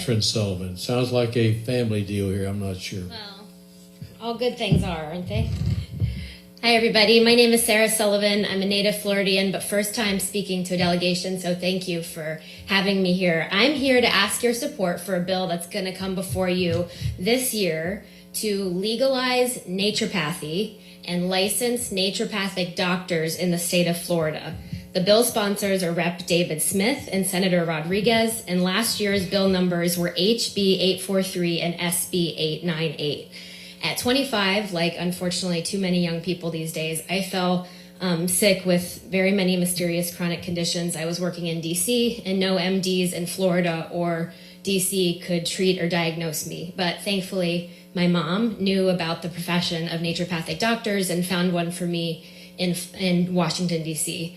Sullivan. Sounds like a family deal here. I'm not sure. Well, all good things are, aren't they? Hi, everybody. My name is Sarah Sullivan. I'm a native Floridian, but first time speaking to a delegation, so thank you for having me here. I'm here to ask your support for a bill that's going to come before you this year to legalize naturopathy and license naturopathic doctors in the state of Florida. The bill sponsors are Rep. David Smith and Senator Rodriguez, and last year's bill numbers were HB 843 and SB 898. At 25, like unfortunately too many young people these days, I fell sick with very many mysterious chronic conditions. I was working in DC, and no MDs in Florida or DC could treat or diagnose me. But thankfully, my mom knew about the profession of naturopathic doctors and found one for me in Washington, DC.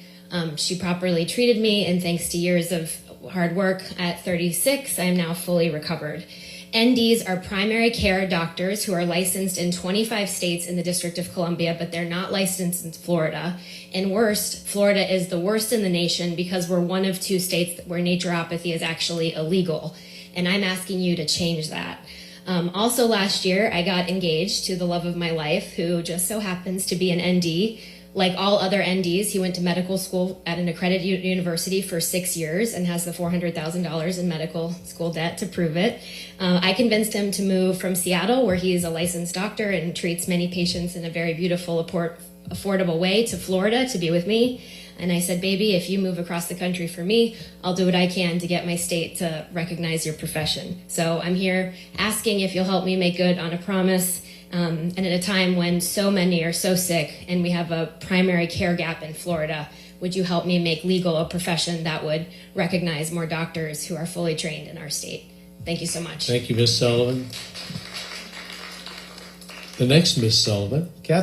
She properly treated me, and thanks to years of hard work, at 36, I am now fully recovered. NDs are primary care doctors who are licensed in 25 states in the District of Columbia, but they're not licensed in Florida. And worst, Florida is the worst in the nation because we're one of 2 states where naturopathy is actually illegal. And I'm asking you to change that. Also last year, I got engaged to the love of my life, who just so happens to be an ND. Like all other NDs, he went to medical school at an accredited university for 6 years and has the $400,000 in medical school debt to prove it. I convinced him to move from Seattle, where he is a licensed doctor and treats many patients in a very beautiful, affordable way, to Florida to be with me. And I said, baby, if you move across the country for me, I'll do what I can to get my state to recognize your profession. So I'm here asking if you'll help me make good on a promise. And at a time when so many are so sick and we have a primary care gap in Florida, would you help me make legal a profession that would recognize more doctors who are fully trained in our state? Thank you so much. Thank you, Ms. Sullivan. The next Ms. Sullivan, Kathy.